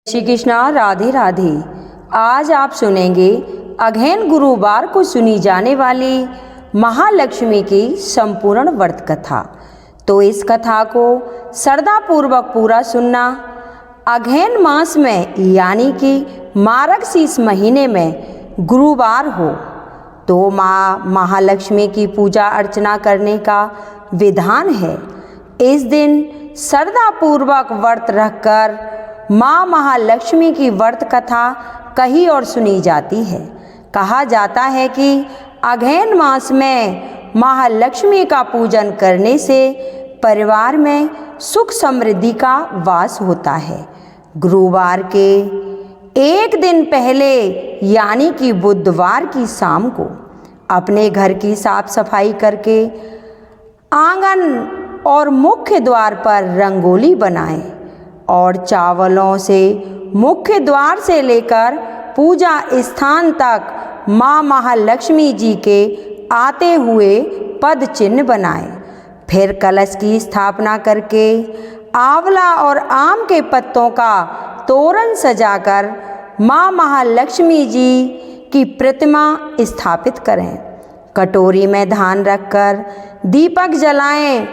श्री कृष्णा, राधे राधे। आज आप सुनेंगे अगहन गुरुवार को सुनी जाने वाली महालक्ष्मी की संपूर्ण व्रत कथा। तो इस कथा को श्रद्धापूर्वक पूरा सुनना। अगहन मास में यानी कि मार्गशीर्ष महीने में गुरुवार हो तो माँ महालक्ष्मी की पूजा अर्चना करने का विधान है। इस दिन श्रद्धापूर्वक व्रत रखकर माँ महालक्ष्मी की व्रत कथा कही और सुनी जाती है। कहा जाता है कि अगहन मास में महालक्ष्मी का पूजन करने से परिवार में सुख समृद्धि का वास होता है। गुरुवार के एक दिन पहले यानी कि बुधवार की शाम को अपने घर की साफ सफाई करके आंगन और मुख्य द्वार पर रंगोली बनाएं और चावलों से मुख्य द्वार से लेकर पूजा स्थान तक माँ महालक्ष्मी जी के आते हुए पद चिन्ह बनाएं। फिर कलश की स्थापना करके आंवला और आम के पत्तों का तोरण सजाकर माँ महालक्ष्मी जी की प्रतिमा स्थापित करें। कटोरी में धान रखकर दीपक जलाएं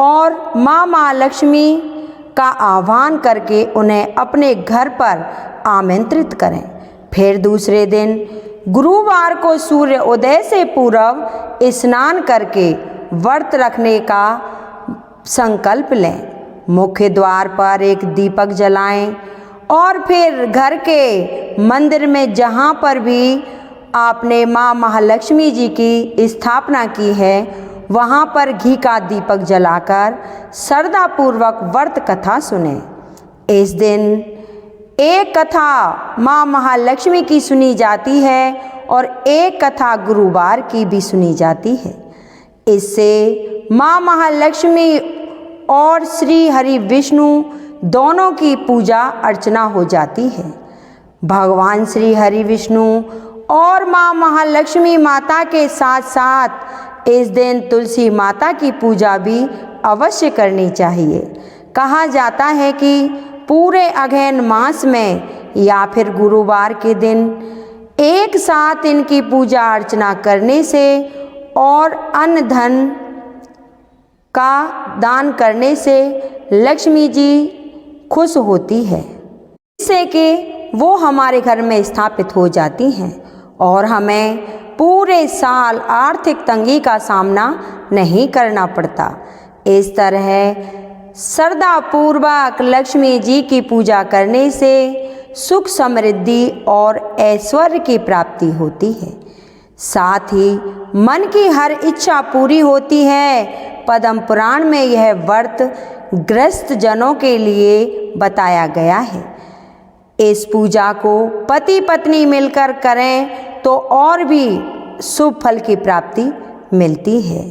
और माँ महालक्ष्मी का आह्वान करके उन्हें अपने घर पर आमंत्रित करें। फिर दूसरे दिन गुरुवार को सूर्य उदय से पूर्व स्नान करके व्रत रखने का संकल्प लें। मुख्य द्वार पर एक दीपक जलाएं और फिर घर के मंदिर में जहाँ पर भी आपने माँ महालक्ष्मी जी की स्थापना की है वहाँ पर घी का दीपक जलाकर श्रद्धापूर्वक व्रत कथा सुने। इस दिन एक कथा माँ महालक्ष्मी की सुनी जाती है और एक कथा गुरुवार की भी सुनी जाती है। इससे माँ महालक्ष्मी और श्री हरि विष्णु दोनों की पूजा अर्चना हो जाती है। भगवान श्री हरि विष्णु और माँ महालक्ष्मी माता के साथ साथ इस दिन तुलसी माता की पूजा भी अवश्य करनी चाहिए। कहा जाता है कि पूरे अगहन मास में या फिर गुरुवार के दिन एक साथ इनकी पूजा अर्चना करने से और अन्न धन का दान करने से लक्ष्मी जी खुश होती है, जिससे कि वो हमारे घर में स्थापित हो जाती हैं और हमें पूरे साल आर्थिक तंगी का सामना नहीं करना पड़ता। इस तरह श्रद्धापूर्वक लक्ष्मी जी की पूजा करने से सुख समृद्धि और ऐश्वर्य की प्राप्ति होती है। साथ ही मन की हर इच्छा पूरी होती है। पद्म पुराण में यह व्रत ग्रस्त जनों के लिए बताया गया है। इस पूजा को पति पत्नी मिलकर करें तो और भी शुभ फल की प्राप्ति मिलती है।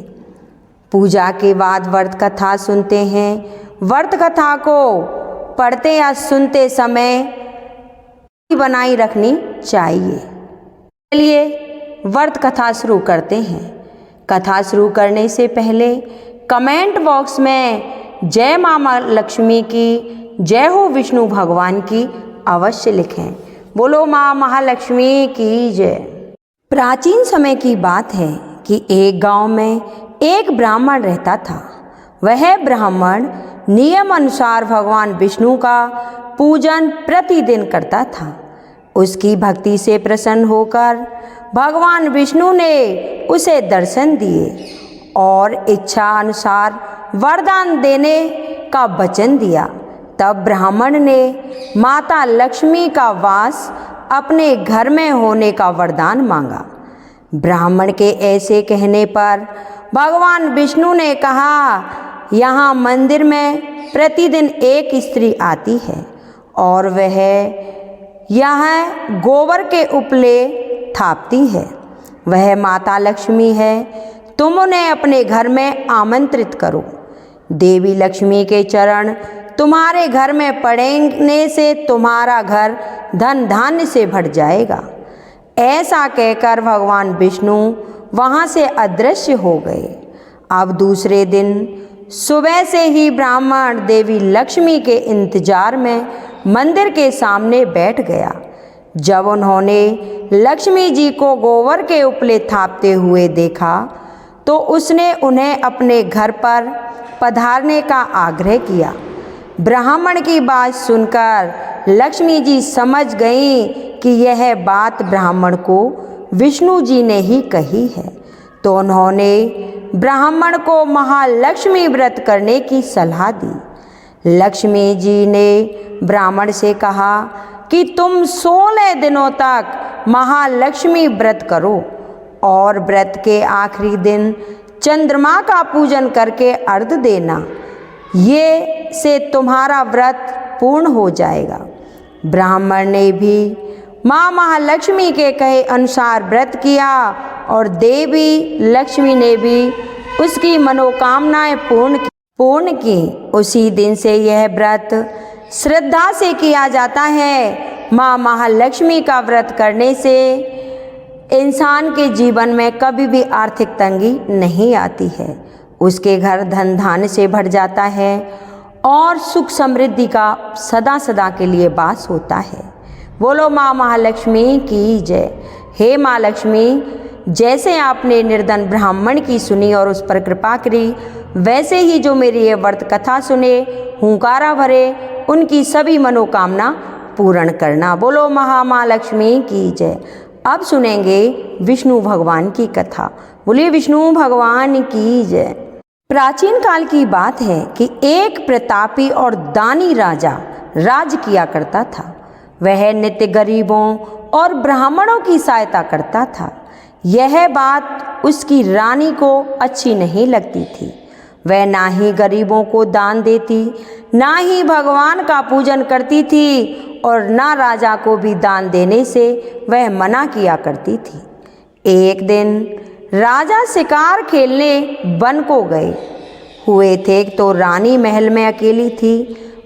पूजा के बाद व्रत कथा सुनते हैं। व्रत कथा को पढ़ते या सुनते समय बनाई रखनी चाहिए। चलिए व्रत कथा शुरू करते हैं। कथा शुरू करने से पहले कमेंट बॉक्स में जय माँ लक्ष्मी की, जय हो विष्णु भगवान की अवश्य लिखें। बोलो माँ महालक्ष्मी की जय। प्राचीन समय की बात है कि एक गांव में एक ब्राह्मण रहता था। वह ब्राह्मण नियम अनुसार भगवान विष्णु का पूजन प्रतिदिन करता था। उसकी भक्ति से प्रसन्न होकर भगवान विष्णु ने उसे दर्शन दिए और इच्छा अनुसार वरदान देने का वचन दिया। तब ब्राह्मण ने माता लक्ष्मी का वास अपने घर में होने का वरदान मांगा। ब्राह्मण के ऐसे कहने पर भगवान विष्णु ने कहा, यहाँ मंदिर में प्रतिदिन एक स्त्री आती है और वह यहाँ गोबर के उपले थापती है। वह माता लक्ष्मी है। तुम उन्हें अपने घर में आमंत्रित करो। देवी लक्ष्मी के चरण तुम्हारे घर में पड़ने से तुम्हारा घर धन धान्य से भर जाएगा। ऐसा कहकर भगवान विष्णु वहाँ से अदृश्य हो गए। अब दूसरे दिन सुबह से ही ब्राह्मण देवी लक्ष्मी के इंतजार में मंदिर के सामने बैठ गया। जब उन्होंने लक्ष्मी जी को गोबर के उपले थापते हुए देखा तो उसने उन्हें अपने घर पर पधारने का आग्रह किया। ब्राह्मण की बात सुनकर लक्ष्मी जी समझ गईं कि यह बात ब्राह्मण को विष्णु जी ने ही कही है, तो उन्होंने ब्राह्मण को महालक्ष्मी व्रत करने की सलाह दी। लक्ष्मी जी ने ब्राह्मण से कहा कि तुम 16 दिनों तक महालक्ष्मी व्रत करो और व्रत के आखिरी दिन चंद्रमा का पूजन करके अर्घ देना, ये से तुम्हारा व्रत पूर्ण हो जाएगा। ब्राह्मण ने भी माँ महालक्ष्मी के कहे अनुसार व्रत किया और देवी लक्ष्मी ने भी उसकी मनोकामनाएं पूर्ण की। उसी दिन से यह व्रत श्रद्धा से किया जाता है। माँ महालक्ष्मी का व्रत करने से इंसान के जीवन में कभी भी आर्थिक तंगी नहीं आती है, उसके घर धन धान्य से भर जाता है और सुख समृद्धि का सदा सदा के लिए वास होता है। बोलो माँ महालक्ष्मी की जय। हे माँ लक्ष्मी, जैसे आपने निर्धन ब्राह्मण की सुनी और उस पर कृपा करी, वैसे ही जो मेरी ये व्रत कथा सुने, हुंकारा भरे, उनकी सभी मनोकामना पूर्ण करना। बोलो महालक्ष्मी की जय। अब सुनेंगे विष्णु भगवान की कथा। बोलिए विष्णु भगवान की जय। प्राचीन काल की बात है कि एक प्रतापी और दानी राजा राज किया करता था। वह नित्य गरीबों और ब्राह्मणों की सहायता करता था। यह बात उसकी रानी को अच्छी नहीं लगती थी। वह ना ही गरीबों को दान देती, ना ही भगवान का पूजन करती थी और ना राजा को भी दान देने से वह मना किया करती थी। एक दिन राजा शिकार खेलने वन को गए हुए थे तो रानी महल में अकेली थी।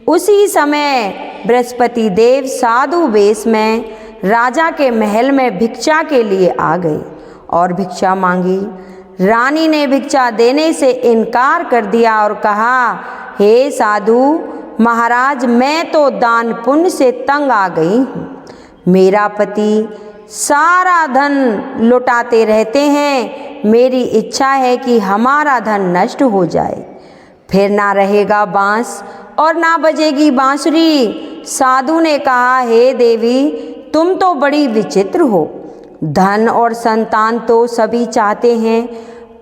उसी समय बृहस्पति देव साधु वेश में राजा के महल में भिक्षा के लिए आ गए और भिक्षा मांगी। रानी ने भिक्षा देने से इनकार कर दिया और कहा, हे साधु महाराज, मैं तो दान पुण्य से तंग आ गई हूँ। मेरा पति सारा धन लुटाते रहते हैं। मेरी इच्छा है कि हमारा धन नष्ट हो जाए, फिर ना रहेगा बांस और ना बजेगी बांसुरी। साधु ने कहा, हे देवी, तुम तो बड़ी विचित्र हो। धन और संतान तो सभी चाहते हैं,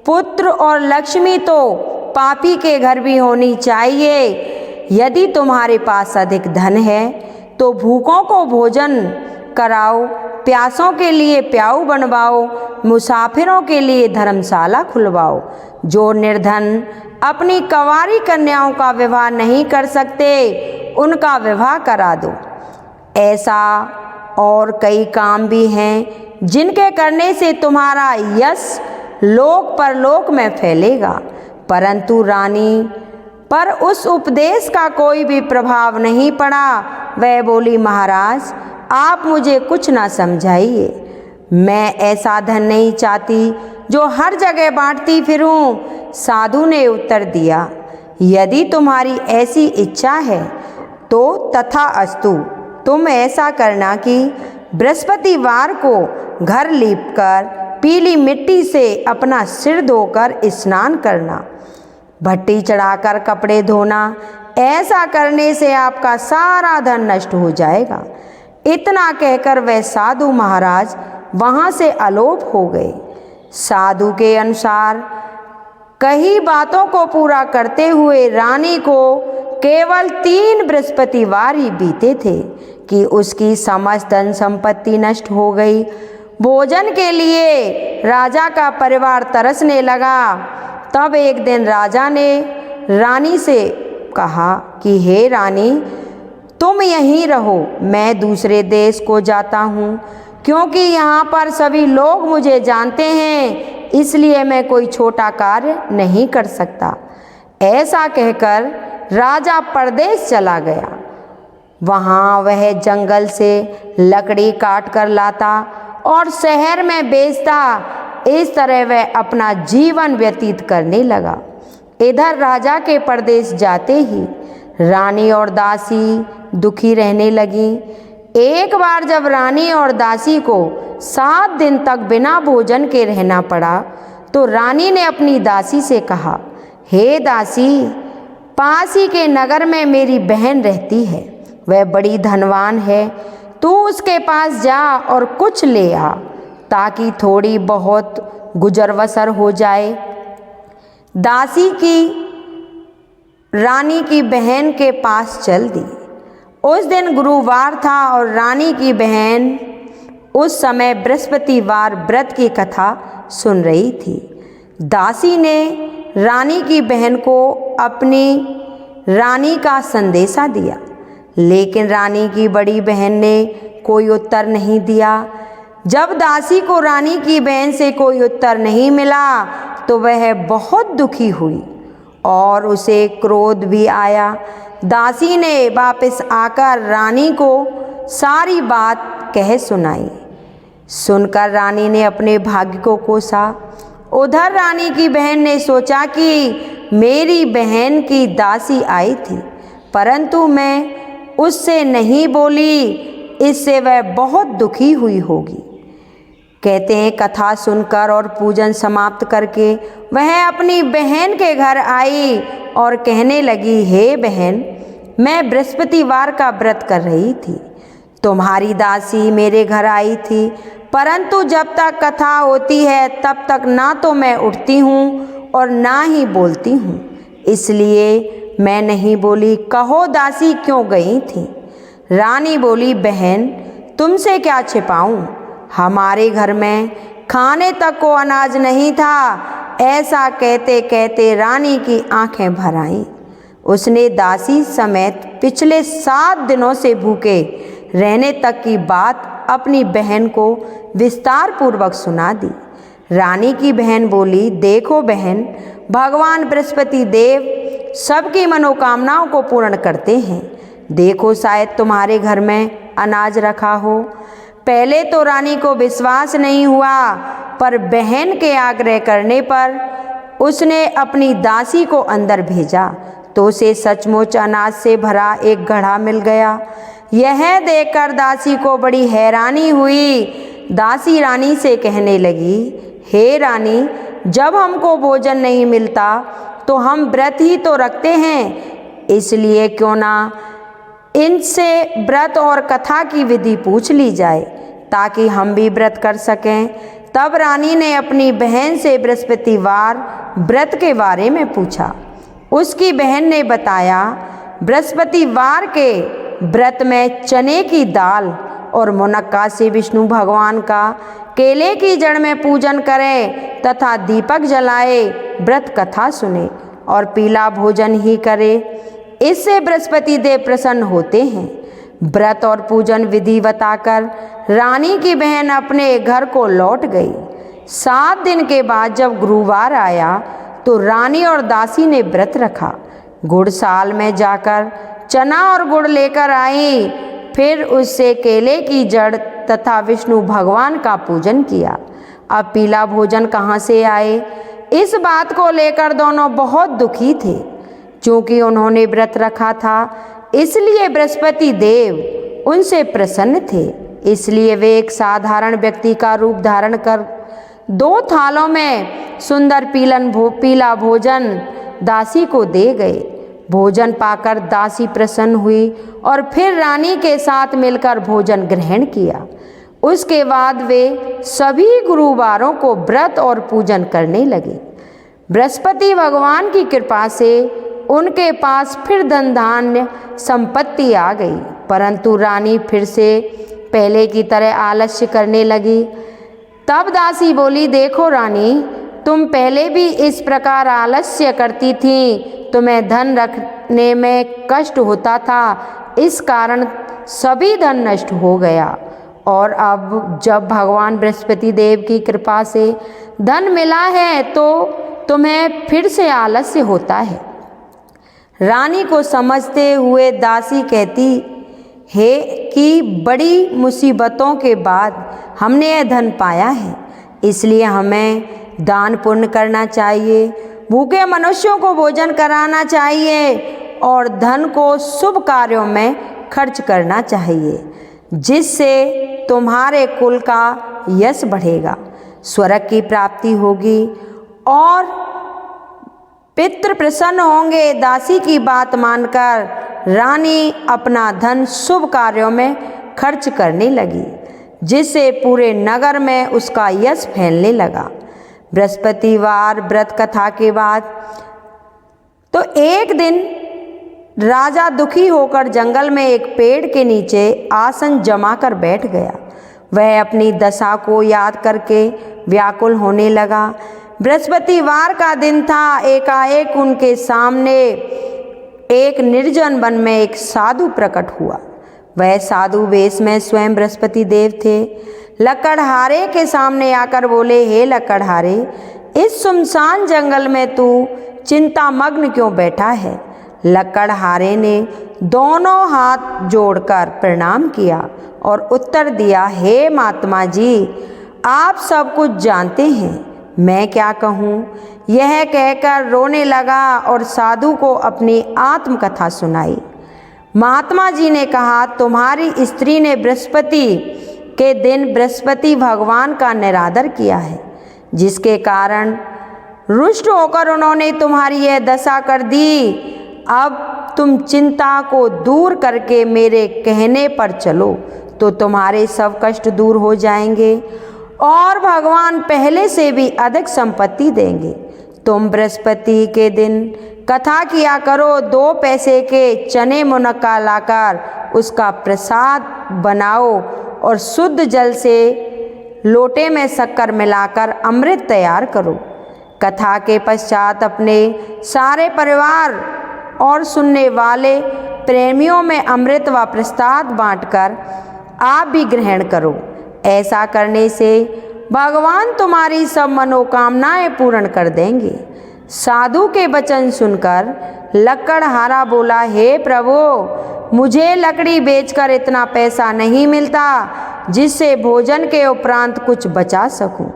पुत्र और लक्ष्मी तो पापी के घर भी होनी चाहिए। यदि तुम्हारे पास अधिक धन है तो भूखों को भोजन कराओ, प्यासों के लिए प्याऊ बनवाओ, मुसाफिरों के लिए धर्मशाला खुलवाओ। जो निर्धन अपनी कंवारी कन्याओं का विवाह नहीं कर सकते, उनका विवाह करा दो। ऐसा और कई काम भी हैं जिनके करने से तुम्हारा यश लोक परलोक में फैलेगा। परंतु रानी पर उस उपदेश का कोई भी प्रभाव नहीं पड़ा। वह बोली, महाराज, आप मुझे कुछ ना समझाइए। मैं ऐसा धन नहीं चाहती जो हर जगह बांटती फिरूं। साधु ने उत्तर दिया, यदि तुम्हारी ऐसी इच्छा है तो तथा अस्तु। तुम ऐसा करना कि बृहस्पतिवार को घर लीपकर पीली मिट्टी से अपना सिर धोकर स्नान करना, भट्टी चढ़ाकर कपड़े धोना। ऐसा करने से आपका सारा धन नष्ट हो जाएगा। इतना कहकर वह साधु महाराज वहाँ से अलोप हो गए। साधु के अनुसार कई बातों को पूरा करते हुए रानी को केवल 3 बृहस्पतिवार ही बीते थे कि उसकी समस्त धन संपत्ति नष्ट हो गई। भोजन के लिए राजा का परिवार तरसने लगा। तब एक दिन राजा ने रानी से कहा कि हे रानी, तुम यहीं रहो, मैं दूसरे देश को जाता हूँ, क्योंकि यहाँ पर सभी लोग मुझे जानते हैं, इसलिए मैं कोई छोटा कार्य नहीं कर सकता। ऐसा कहकर राजा परदेश चला गया। वहाँ वह जंगल से लकड़ी काट कर लाता और शहर में बेचता। इस तरह वह अपना जीवन व्यतीत करने लगा। इधर राजा के परदेश जाते ही रानी और दासी दुखी रहने लगी। एक बार जब रानी और दासी को 7 दिन तक बिना भोजन के रहना पड़ा तो रानी ने अपनी दासी से कहा, हे दासी, पास ही के नगर में मेरी बहन रहती है, वह बड़ी धनवान है, तू उसके पास जा और कुछ ले आ ताकि थोड़ी बहुत गुजर बसर हो जाए। दासी की रानी की बहन के पास चल दी। उस दिन गुरुवार था और रानी की बहन उस समय बृहस्पतिवार व्रत की कथा सुन रही थी। दासी ने रानी की बहन को अपनी रानी का संदेशा दिया, लेकिन रानी की बड़ी बहन ने कोई उत्तर नहीं दिया। जब दासी को रानी की बहन से कोई उत्तर नहीं मिला तो वह बहुत दुखी हुई और उसे क्रोध भी आया। दासी ने वापस आकर रानी को सारी बात कह सुनाई। सुनकर रानी ने अपने भाग्य को कोसा। उधर रानी की बहन ने सोचा कि मेरी बहन की दासी आई थी, परंतु मैं उससे नहीं बोली, इससे वह बहुत दुखी हुई होगी। कहते हैं कथा सुनकर और पूजन समाप्त करके वह अपनी बहन के घर आई और कहने लगी, हे बहन, मैं बृहस्पतिवार का व्रत कर रही थी, तुम्हारी दासी मेरे घर आई थी, परंतु जब तक कथा होती है तब तक ना तो मैं उठती हूँ और ना ही बोलती हूँ, इसलिए मैं नहीं बोली। कहो दासी क्यों गई थी? रानी बोली, बहन, तुमसे क्या छिपाऊं, हमारे घर में खाने तक को अनाज नहीं था। ऐसा कहते कहते रानी की आंखें भर आईं। उसने दासी समेत पिछले 7 दिनों से भूखे रहने तक की बात अपनी बहन को विस्तार पूर्वक सुना दी। रानी की बहन बोली, देखो बहन, भगवान बृहस्पति देव सबकी मनोकामनाओं को पूर्ण करते हैं। देखो शायद तुम्हारे घर में अनाज रखा हो। पहले तो रानी को विश्वास नहीं हुआ, पर बहन के आग्रह करने पर उसने अपनी दासी को अंदर भेजा तो उसे सचमुच अनाज से भरा एक घड़ा मिल गया। यह देखकर दासी को बड़ी हैरानी हुई। दासी रानी से कहने लगी, हे रानी, जब हमको भोजन नहीं मिलता तो हम व्रत ही तो रखते हैं, इसलिए क्यों ना इनसे व्रत और कथा की विधि पूछ ली जाए ताकि हम भी व्रत कर सकें। तब रानी ने अपनी बहन से बृहस्पतिवार व्रत के बारे में पूछा। उसकी बहन ने बताया, बृहस्पतिवार के व्रत में चने की दाल और मुनक्का से विष्णु भगवान का केले की जड़ में पूजन करें तथा दीपक जलाए, व्रत कथा सुने और पीला भोजन ही करे, इससे बृहस्पति देव प्रसन्न होते हैं। व्रत और पूजन विधि बताकर रानी की बहन अपने घर को लौट गई। 7 दिन के बाद जब गुरुवार आया तो रानी और दासी ने व्रत रखा। गुड़साल में जाकर चना और गुड़ लेकर आई, फिर उससे केले की जड़ तथा विष्णु भगवान का पूजन किया। अब पीला भोजन कहाँ से आए, इस बात को लेकर दोनों बहुत दुखी थे। क्योंकि उन्होंने व्रत रखा था, इसलिए बृहस्पति देव उनसे प्रसन्न थे। इसलिए वे एक साधारण व्यक्ति का रूप धारण कर 2 थालों में सुंदर पीला भोजन दासी को दे गए। भोजन पाकर दासी प्रसन्न हुई और फिर रानी के साथ मिलकर भोजन ग्रहण किया। उसके बाद वे सभी गुरुवारों को व्रत और पूजन करने लगे। बृहस्पति भगवान की कृपा से उनके पास फिर धन धान्य संपत्ति आ गई, परंतु रानी फिर से पहले की तरह आलस्य करने लगी। तब दासी बोली, देखो रानी, तुम पहले भी इस प्रकार आलस्य करती थी, तुम्हें धन रखने में कष्ट होता था, इस कारण सभी धन नष्ट हो गया, और अब जब भगवान बृहस्पति देव की कृपा से धन मिला है तो तुम्हें फिर से आलस्य होता है। रानी को समझते हुए दासी कहती है कि बड़ी मुसीबतों के बाद हमने यह धन पाया है, इसलिए हमें दान पुण्य करना चाहिए। भूखे मनुष्यों को भोजन कराना चाहिए और धन को शुभ कार्यों में खर्च करना चाहिए, जिससे तुम्हारे कुल का यश बढ़ेगा, स्वर्ग की प्राप्ति होगी और पितृ प्रसन्न होंगे। दासी की बात मानकर रानी अपना धन शुभ कार्यों में खर्च करने लगी, जिससे पूरे नगर में उसका यश फैलने लगा। बृहस्पतिवार व्रत कथा के बाद तो एक दिन राजा दुखी होकर जंगल में एक पेड़ के नीचे आसन जमा कर बैठ गया। वह अपनी दशा को याद करके व्याकुल होने लगा। बृहस्पतिवार का दिन था। एकाएक उनके सामने एक निर्जन वन में एक साधु प्रकट हुआ। वह साधु वेश में स्वयं बृहस्पति देव थे। लकड़हारे के सामने आकर बोले, हे लकड़हारे, इस सुनसान जंगल में तू चिंतामग्न क्यों बैठा है? लकड़हारे ने दोनों हाथ जोड़कर प्रणाम किया और उत्तर दिया, हे महात्मा जी, आप सब कुछ जानते हैं, मैं क्या कहूँ? यह कहकर रोने लगा और साधु को अपनी आत्मकथा सुनाई। महात्मा जी ने कहा, तुम्हारी स्त्री ने बृहस्पति के दिन बृहस्पति भगवान का निरादर किया है, जिसके कारण रुष्ट होकर उन्होंने तुम्हारी यह दशा कर दी। अब तुम चिंता को दूर करके मेरे कहने पर चलो तो तुम्हारे सब कष्ट दूर हो जाएंगे और भगवान पहले से भी अधिक संपत्ति देंगे। तुम बृहस्पति के दिन कथा किया करो। 2 पैसे के चने मुनक्का लाकर उसका प्रसाद बनाओ और शुद्ध जल से लोटे में शक्कर मिलाकर अमृत तैयार करो। कथा के पश्चात अपने सारे परिवार और सुनने वाले प्रेमियों में अमृत व प्रसाद बांटकर आप भी ग्रहण करो। ऐसा करने से भगवान तुम्हारी सब मनोकामनाएं पूर्ण कर देंगे। साधु के वचन सुनकर लकड़हारा बोला, हे प्रभु, मुझे लकड़ी बेचकर इतना पैसा नहीं मिलता जिससे भोजन के उपरांत कुछ बचा सकूं।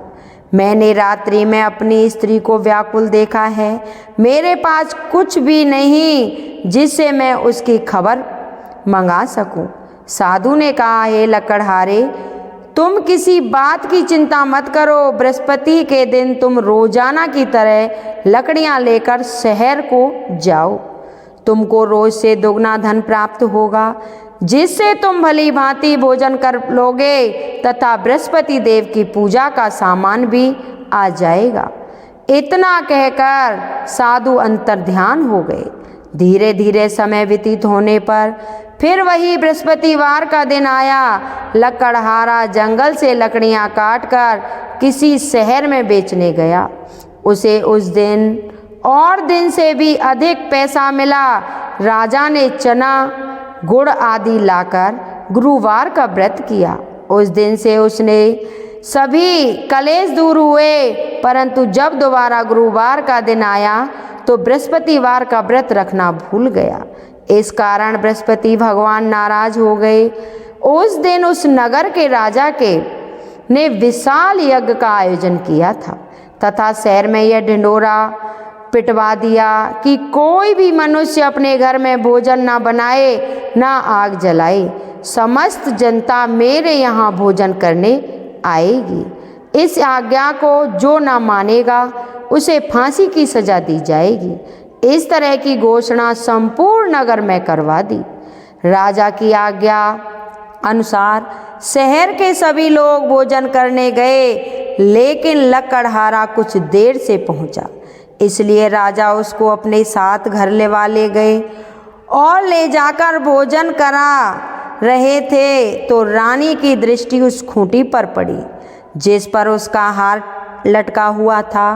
मैंने रात्रि में अपनी स्त्री को व्याकुल देखा है। मेरे पास कुछ भी नहीं जिससे मैं उसकी खबर मंगा सकूं। साधु ने कहा, हे लकड़हारे, तुम किसी बात की चिंता मत करो। बृहस्पति के दिन तुम रोजाना की तरह लकड़ियां लेकर शहर को जाओ। तुमको रोज से दुगना धन प्राप्त होगा, जिससे तुम भली भांति भोजन कर लोगे तथा बृहस्पति देव की पूजा का सामान भी आ जाएगा। इतना कहकर साधु अंतर्ध्यान हो गए। धीरे धीरे समय व्यतीत होने पर फिर वही बृहस्पतिवार का दिन आया। लकड़हारा जंगल से लकड़ियां काटकर किसी शहर में बेचने गया। उसे उस दिन और दिन से भी अधिक पैसा मिला। राजा ने चना, गुड़ आदि लाकर गुरुवार का व्रत किया। उस दिन से उसने सभी कलेश दूर हुए। परंतु जब दोबारा गुरुवार का दिन आया तो बृहस्पतिवार का व्रत रखना भूल गया। इस कारण बृहस्पति भगवान नाराज हो गए। उस दिन उस नगर के राजा ने विशाल यज्ञ का आयोजन किया था तथा शहर में यह ढिंढोरा पिटवा दिया कि कोई भी मनुष्य अपने घर में भोजन ना बनाए, ना आग जलाए। समस्त जनता मेरे यहाँ भोजन करने आएगी। इस आज्ञा को जो ना मानेगा उसे फांसी की सजा दी जाएगी। इस तरह की घोषणा संपूर्ण नगर में करवा दी। राजा की आज्ञा अनुसार शहर के सभी लोग भोजन करने गए, लेकिन लकड़हारा कुछ देर से पहुंचा। इसलिए राजा उसको अपने साथ घर ले गए और ले जाकर भोजन करा रहे थे तो रानी की दृष्टि उस खूंटी पर पड़ी जिस पर उसका हार लटका हुआ था।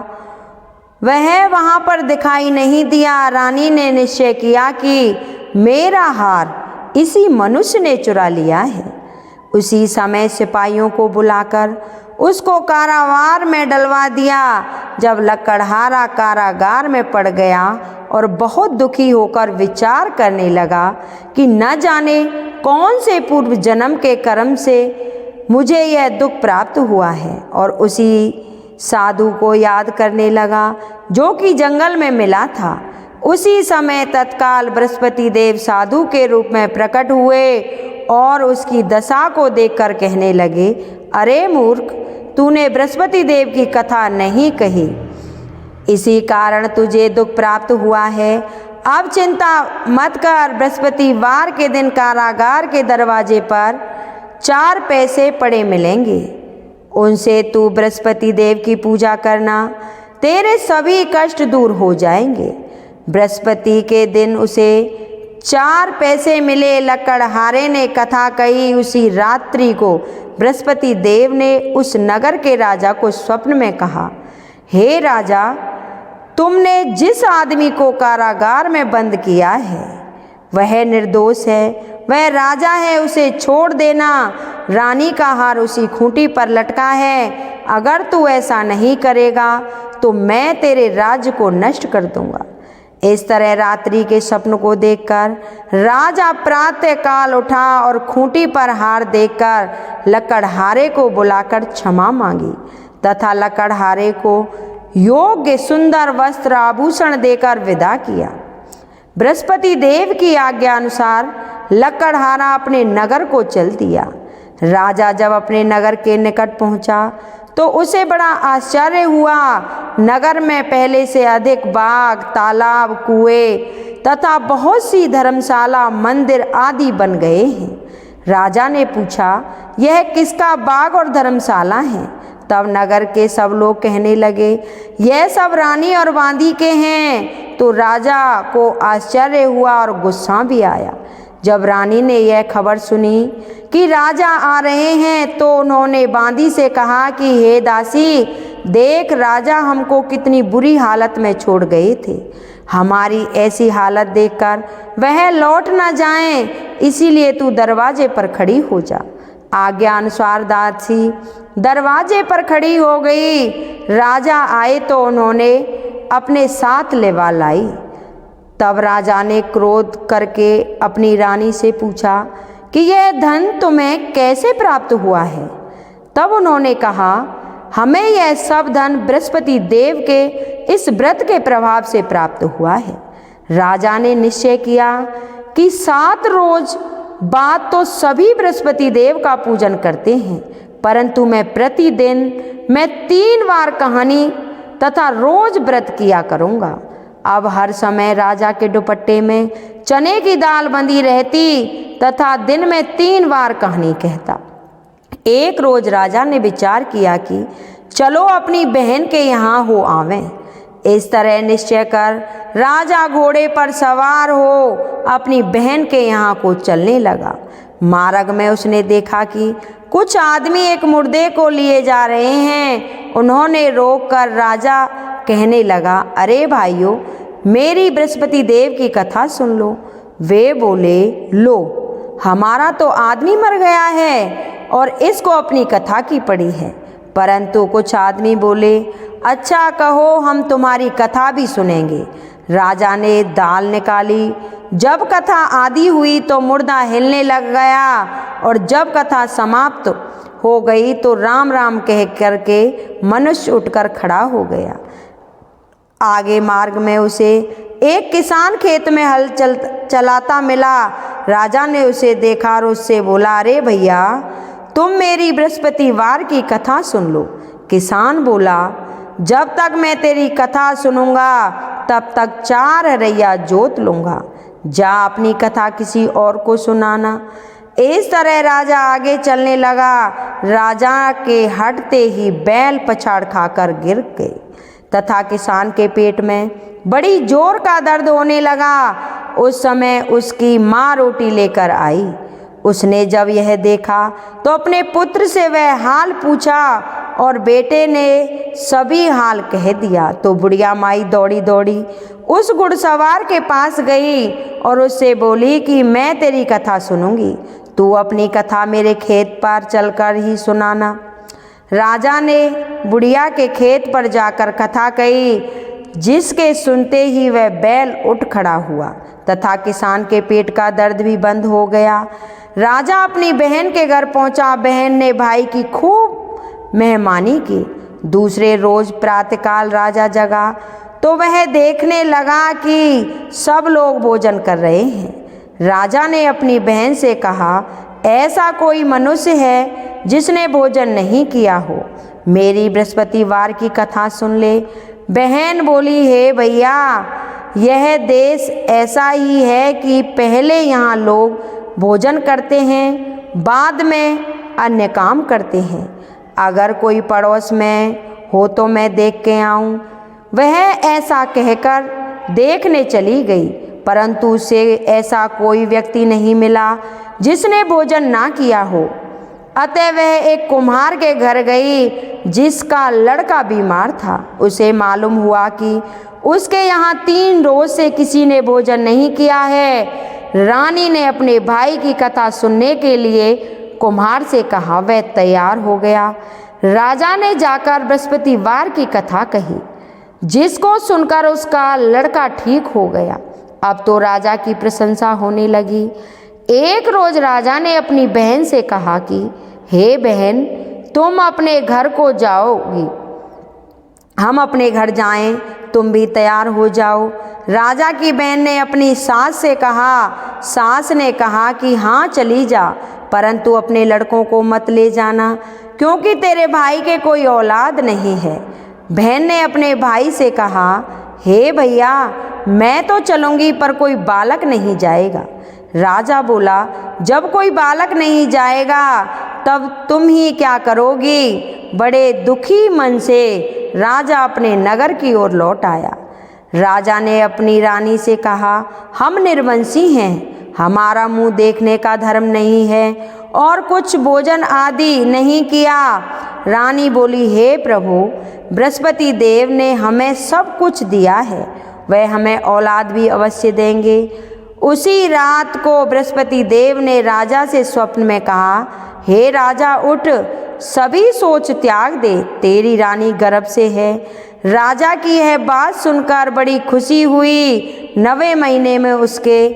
वह वहाँ पर दिखाई नहीं दिया। रानी ने निश्चय किया कि मेरा हार इसी मनुष्य ने चुरा लिया है। उसी समय सिपाहियों को बुलाकर उसको कारावार में डलवा दिया। जब लकड़हारा कारागार में पड़ गया और बहुत दुखी होकर विचार करने लगा कि न जाने कौन से पूर्व जन्म के कर्म से मुझे यह दुख प्राप्त हुआ है और उसी साधु को याद करने लगा जो कि जंगल में मिला था। उसी समय तत्काल बृहस्पति देव साधु के रूप में प्रकट हुए और उसकी दशा को देखकर कहने लगे, अरे मूर्ख, तूने बृहस्पति देव की कथा नहीं कही, इसी कारण तुझे दुख प्राप्त हुआ है। अब चिंता मत कर, बृहस्पतिवार के दिन कारागार के दरवाजे पर 4 पैसे पड़े मिलेंगे, उनसे तू बृहस्पति देव की पूजा करना, तेरे सभी कष्ट दूर हो जाएंगे। बृहस्पति के दिन उसे 4 पैसे मिले। लकड़हारे ने कथा कही। उसी रात्रि को बृहस्पति देव ने उस नगर के राजा को स्वप्न में कहा, हे राजा, तुमने जिस आदमी को कारागार में बंद किया है वह निर्दोष है, वह राजा है, उसे छोड़ देना। रानी का हार उसी खूंटी पर लटका है, अगर तू ऐसा नहीं करेगा तो मैं तेरे राज्य को नष्ट कर दूंगा। इस तरह रात्रि के स्वप्न को देखकर राजा प्रातः काल उठा और खूंटी पर हार देखकर लकड़हारे को बुलाकर क्षमा मांगी तथा लकड़हारे को योग्य सुंदर वस्त्र आभूषण देकर विदा किया। बृहस्पति देव की आज्ञा अनुसार लकड़हारा अपने नगर को चल दिया। राजा जब अपने नगर के निकट पहुंचा तो उसे बड़ा आश्चर्य हुआ। नगर में पहले से अधिक बाग, तालाब, कुएं तथा बहुत सी धर्मशाला, मंदिर आदि बन गए हैं। राजा ने पूछा, यह किसका बाग और धर्मशाला है? तब नगर के सब लोग कहने लगे, यह सब रानी और बांदी के हैं। तो राजा को आश्चर्य हुआ और गुस्सा भी आया। जब रानी ने यह खबर सुनी कि राजा आ रहे हैं तो उन्होंने बांदी से कहा कि हे दासी, देख, राजा हमको कितनी बुरी हालत में छोड़ गए थे। हमारी ऐसी हालत देखकर वह लौट न जाएं, इसीलिए तू दरवाजे पर खड़ी हो जा। आज्ञा अनुसार दासी दरवाजे पर खड़ी हो गई। राजा आए तो उन्होंने अपने साथ लेवा लाई। तब राजा ने क्रोध करके अपनी रानी से पूछा कि यह धन तुम्हें कैसे प्राप्त हुआ है? तब उन्होंने कहा, हमें यह सब धन बृहस्पति देव के इस व्रत के प्रभाव से प्राप्त हुआ है। राजा ने निश्चय किया कि 7 रोज बाद तो सभी बृहस्पति देव का पूजन करते हैं, परंतु मैं प्रतिदिन 3 बार कहानी तथा रोज व्रत किया करूँगा। अब हर समय राजा के दुपट्टे में चने की दाल बंधी रहती तथा दिन में 3 बार कहानी कहता। एक रोज राजा ने विचार किया कि चलो अपनी बहन के यहाँ हो आवें। इस तरह निश्चय कर राजा घोड़े पर सवार हो अपनी बहन के यहाँ को चलने लगा। मार्ग में उसने देखा कि कुछ आदमी एक मुर्दे को लिए जा रहे हैं। उन्होंने रोककर राजा कहने लगा, अरे भाइयों, मेरी बृहस्पति देव की कथा सुन लो। वे बोले, लो, हमारा तो आदमी मर गया है और इसको अपनी कथा की पड़ी है। परंतु कुछ आदमी बोले, अच्छा कहो, हम तुम्हारी कथा भी सुनेंगे। राजा ने दाल निकाली। जब कथा आदि हुई तो मुर्दा हिलने लग गया और जब कथा समाप्त हो गई तो राम राम कह करके मनुष्य उठकर खड़ा हो गया। आगे मार्ग में उसे एक किसान खेत में हल चलाता मिला। राजा ने उसे देखा और उससे बोला, अरे भैया, तुम मेरी बृहस्पतिवार की कथा सुन लो। किसान बोला, जब तक मैं तेरी कथा सुनूंगा तब तक 4 हरैया जोत लूँगा। जा अपनी कथा किसी और को सुनाना। इस तरह राजा आगे चलने लगा। राजा के हटते ही बैल पछाड़ खाकर गिर गए तथा किसान के पेट में बड़ी जोर का दर्द होने लगा। उस समय उसकी माँ रोटी लेकर आई। उसने जब यह देखा तो अपने पुत्र से वह हाल पूछा और बेटे ने सभी हाल कह दिया। तो बुढ़िया माई दौड़ी दौड़ी उस घुड़सवार के पास गई और उससे बोली कि मैं तेरी कथा सुनूंगी, तू अपनी कथा मेरे खेत पर चलकर ही सुनाना। राजा ने बुढ़िया के खेत पर जाकर कथा कही, जिसके सुनते ही वह बैल उठ खड़ा हुआ तथा किसान के पेट का दर्द भी बंद हो गया। राजा अपनी बहन के घर पहुंचा। बहन ने भाई की खूब मेहमानी की। दूसरे रोज प्रातःकाल राजा जगा तो वह देखने लगा कि सब लोग भोजन कर रहे हैं। राजा ने अपनी बहन से कहा, ऐसा कोई मनुष्य है जिसने भोजन नहीं किया हो, मेरी बृहस्पतिवार की कथा सुन ले। बहन बोली, हे भैया, यह देश ऐसा ही है कि पहले यहाँ लोग भोजन करते हैं, बाद में अन्य काम करते हैं। अगर कोई पड़ोस में हो तो मैं देख के आऊँ। वह ऐसा कहकर देखने चली गई, परंतु उसे ऐसा कोई व्यक्ति नहीं मिला जिसने भोजन ना किया हो। अतः वह एक कुम्हार के घर गई जिसका लड़का बीमार था। उसे मालूम हुआ कि उसके यहाँ 3 रोज से किसी ने भोजन नहीं किया है। रानी ने अपने भाई की कथा सुनने के लिए कुम्हार से कहा। वह तैयार हो गया। राजा ने जाकर बृहस्पतिवार की कथा कही, जिसको सुनकर उसका लड़का ठीक हो गया। अब तो राजा की प्रशंसा होने लगी। एक रोज राजा ने अपनी बहन से कहा कि हे बहन, तुम अपने घर को जाओगी, हम अपने घर जाएं, तुम भी तैयार हो जाओ। राजा की बहन ने अपनी सास से कहा। सास ने कहा कि हाँ चली जा, परंतु अपने लड़कों को मत ले जाना, क्योंकि तेरे भाई के कोई औलाद नहीं है। बहन ने अपने भाई से कहा, हे भैया, मैं तो चलूँगी पर कोई बालक नहीं जाएगा। राजा बोला, जब कोई बालक नहीं जाएगा तब तुम ही क्या करोगी। बड़े दुखी मन से राजा अपने नगर की ओर लौट आया। राजा ने अपनी रानी से कहा, हम निर्वंशी हैं, हमारा मुंह देखने का धर्म नहीं है और कुछ भोजन आदि नहीं किया। रानी बोली, हे प्रभु, बृहस्पति देव ने हमें सब कुछ दिया है, वह हमें औलाद भी अवश्य देंगे। उसी रात को बृहस्पति देव ने राजा से स्वप्न में कहा, हे राजा, उठ, सभी सोच त्याग दे, तेरी रानी गर्भ से है। राजा की यह बात सुनकर बड़ी खुशी हुई। 9वें महीने में उसके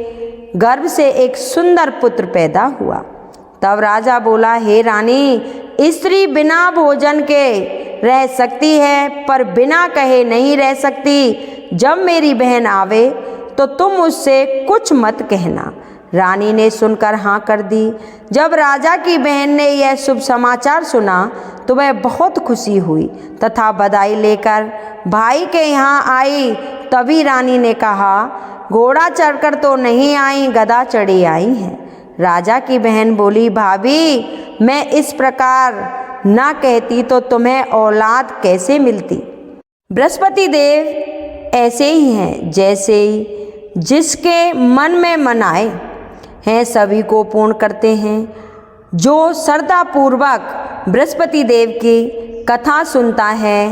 गर्भ से एक सुंदर पुत्र पैदा हुआ। तब राजा बोला, हे रानी, स्त्री बिना भोजन के रह सकती है पर बिना कहे नहीं रह सकती। जब मेरी बहन आवे तो तुम उससे कुछ मत कहना। रानी ने सुनकर हाँ कर दी। जब राजा की बहन ने यह शुभ समाचार सुना तो वह बहुत खुशी हुई तथा बधाई लेकर भाई के यहाँ आई। तभी रानी ने कहा, घोड़ा चढ़कर तो नहीं आई, गधा चढ़ी आई हैं। राजा की बहन बोली, भाभी, मैं इस प्रकार ना कहती तो तुम्हें औलाद कैसे मिलती। बृहस्पति देव ऐसे ही हैं जैसे जिसके मन में मन आए हैं, सभी को पूर्ण करते हैं। जो श्रद्धापूर्वक बृहस्पति देव की कथा सुनता है,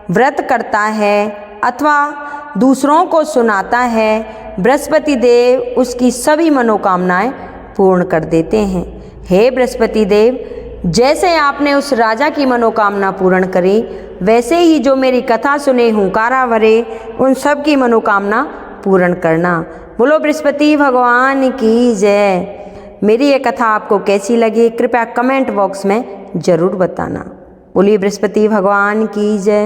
व्रत करता है अथवा दूसरों को सुनाता है, बृहस्पति देव उसकी सभी मनोकामनाएं पूर्ण कर देते हैं। हे बृहस्पति देव, जैसे आपने उस राजा की मनोकामना पूर्ण करी, वैसे ही जो मेरी कथा सुने हुंकारा भरे उन सब की मनोकामना पूर्ण करना। बोलो बृहस्पति भगवान की जय। मेरी ये कथा आपको कैसी लगी कृपया कमेंट बॉक्स में ज़रूर बताना। बोलिए बृहस्पति भगवान की जय।